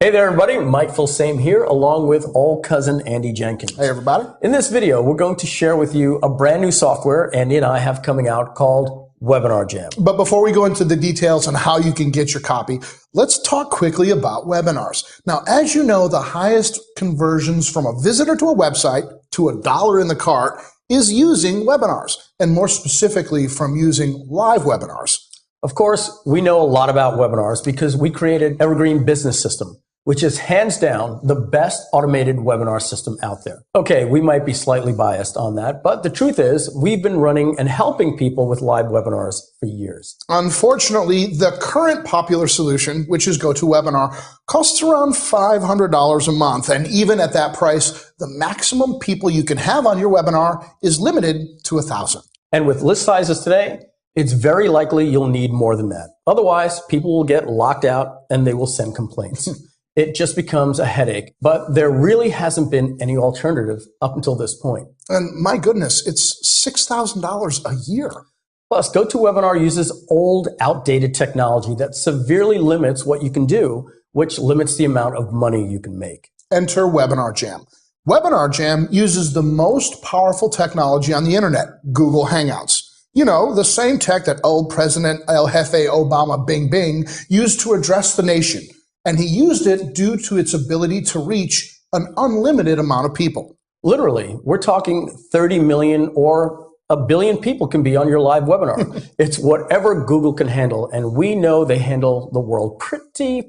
Hey there, everybody. Mike Filsame here, along with old cousin Andy Jenkins. Hey, everybody. In this video, we're going to share with you a brand new software Andy and I have coming out called WebinarJam. But before we go into the details on how you can get your copy, let's talk quickly about webinars. Now, as you know, the highest conversions from a visitor to a website to $1 in the cart is using webinars, and more specifically from using live webinars. Of course, we know a lot about webinars because we created Evergreen Business System, which is hands down the best automated webinar system out there. Okay, we might be slightly biased on that, but the truth is we've been running and helping people with live webinars for years. Unfortunately, the current popular solution, which is GoToWebinar, costs around $500 a month. And even at that price, the maximum people you can have on your webinar is limited to 1,000. And with list sizes today, it's very likely you'll need more than that. Otherwise, people will get locked out and they will send complaints. It just becomes a headache, but there really hasn't been any alternative up until this point. And my goodness, it's $6,000 a year. Plus, GoToWebinar uses old, outdated technology that severely limits what you can do, which limits the amount of money you can make. Enter WebinarJam. WebinarJam uses the most powerful technology on the internet, Google Hangouts. You know, the same tech that old President El Jefe Obama Bing Bing used to address the nation. And he used it due to its ability to reach an unlimited amount of people. Literally, we're talking 30 million or a billion people can be on your live webinar. It's whatever Google can handle, and we know they handle the world pretty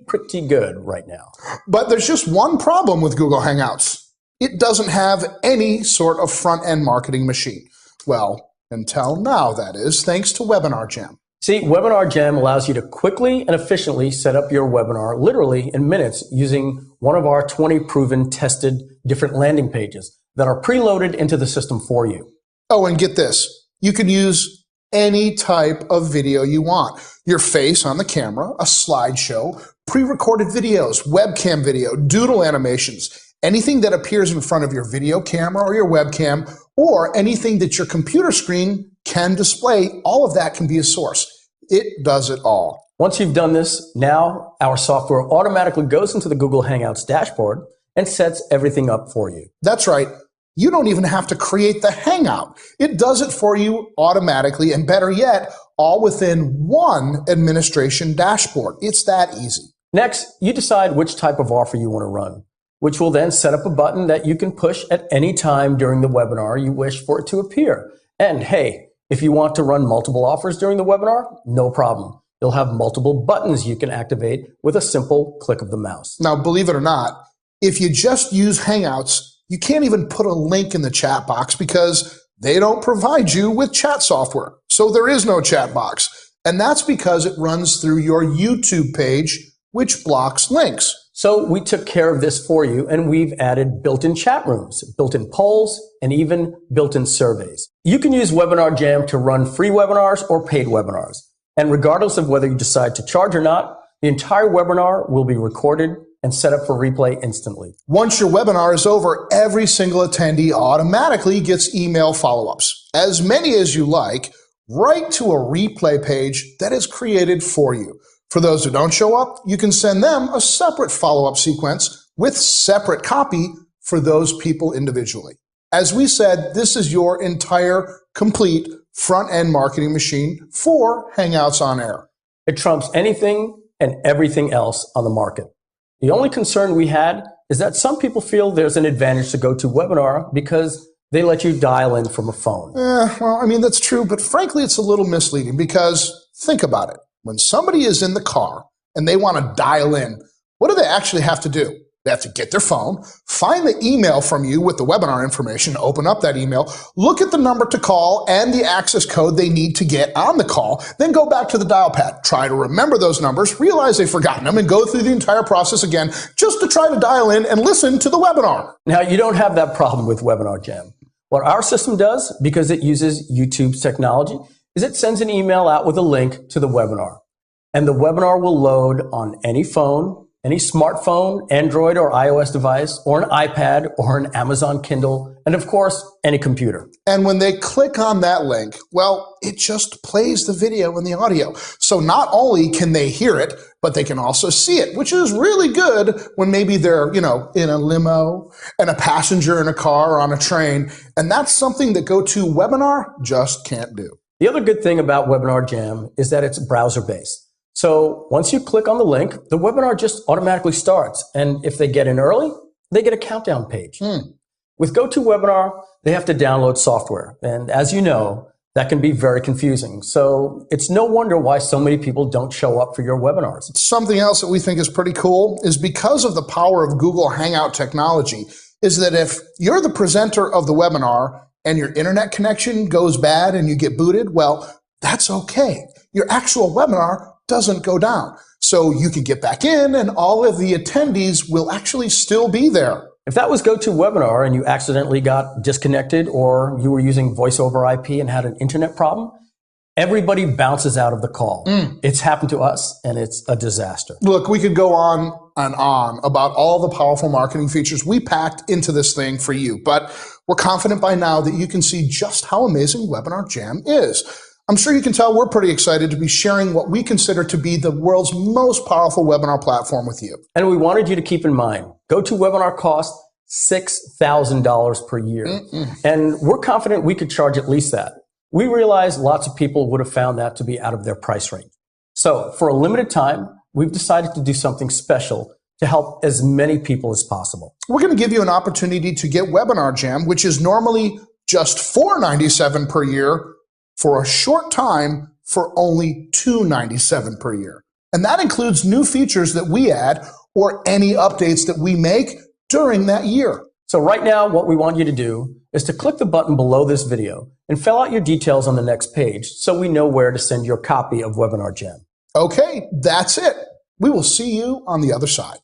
good right now. But there's just one problem with Google Hangouts. It doesn't have any sort of front-end marketing machine. Well, until now, that is, thanks to WebinarJam. See, WebinarJam allows you to quickly and efficiently set up your webinar literally in minutes using one of our 20 proven, tested, different landing pages that are preloaded into the system for you. Oh, and get this. You can use any type of video you want. Your face on the camera, a slideshow, pre-recorded videos, webcam video, doodle animations, anything that appears in front of your video camera or your webcam, or anything that your computer screen can display, all of that can be a source. It does it all. Once you've done this, now our software automatically goes into the Google Hangouts dashboard and sets everything up for you. That's right. You don't even have to create the Hangout. It does it for you automatically, and better yet, all within one administration dashboard. It's that easy. Next, you decide which type of offer you want to run, which will then set up a button that you can push at any time during the webinar you wish for it to appear. And hey, if you want to run multiple offers during the webinar, no problem. You'll have multiple buttons you can activate with a simple click of the mouse. Now, believe it or not, if you just use Hangouts, you can't even put a link in the chat box because they don't provide you with chat software. So there is no chat box. And that's because it runs through your YouTube page, which blocks links. So we took care of this for you, and we've added built-in chat rooms, built-in polls, and even built-in surveys. You can use WebinarJam to run free webinars or paid webinars. And regardless of whether you decide to charge or not, the entire webinar will be recorded and set up for replay instantly. Once your webinar is over, every single attendee automatically gets email follow-ups, as many as you like, right to a replay page that is created for you. For those who don't show up, you can send them a separate follow-up sequence with separate copy for those people individually. As we said, this is your entire, complete front-end marketing machine for Hangouts on Air. It trumps anything and everything else on the market. The only concern we had is that some people feel there's an advantage to GoToWebinar because they let you dial in from a phone. Well, I mean, that's true, but frankly, it's a little misleading because think about it. When somebody is in the car and they want to dial in, what do they actually have to do? They have to get their phone, find the email from you with the webinar information, open up that email, look at the number to call and the access code they need to get on the call, then go back to the dial pad, try to remember those numbers, realize they've forgotten them, and go through the entire process again just to try to dial in and listen to the webinar. Now, you don't have that problem with WebinarJam. What our system does, because it uses YouTube's technology, is it sends an email out with a link to the webinar. And the webinar will load on any phone, any smartphone, Android or iOS device, or an iPad or an Amazon Kindle, and of course, any computer. And when they click on that link, well, it just plays the video and the audio. So not only can they hear it, but they can also see it, which is really good when maybe they're, in a limo and a passenger in a car or on a train. And that's something that GoToWebinar just can't do. The other good thing about WebinarJam is that it's browser-based. So once you click on the link, the webinar just automatically starts. And if they get in early, they get a countdown page. With GoToWebinar, they have to download software. And as you know, that can be very confusing. So it's no wonder why so many people don't show up for your webinars. Something else that we think is pretty cool is because of the power of Google Hangout technology, is that if you're the presenter of the webinar and your internet connection goes bad and you get booted, well, that's okay. Your actual webinar doesn't go down. So you can get back in and all of the attendees will actually still be there. If that was GoToWebinar and you accidentally got disconnected or you were using voice over IP and had an internet problem, everybody bounces out of the call. It's happened to us and it's a disaster. Look, we could go on and on about all the powerful marketing features we packed into this thing for you, but we're confident by now that you can see just how amazing WebinarJam is. I'm sure you can tell we're pretty excited to be sharing what we consider to be the world's most powerful webinar platform with you. And we wanted you to keep in mind, GoToWebinar costs $6,000 per year. And we're confident we could charge at least that. We realize lots of people would have found that to be out of their price range. So for a limited time, we've decided to do something special to help as many people as possible. We're going to give you an opportunity to get WebinarJam, which is normally just $497 per year, for a short time for only $297 per year. And that includes new features that we add or any updates that we make during that year. So right now, what we want you to do is to click the button below this video and fill out your details on the next page so we know where to send your copy of WebinarJam. Okay, that's it. We will see you on the other side.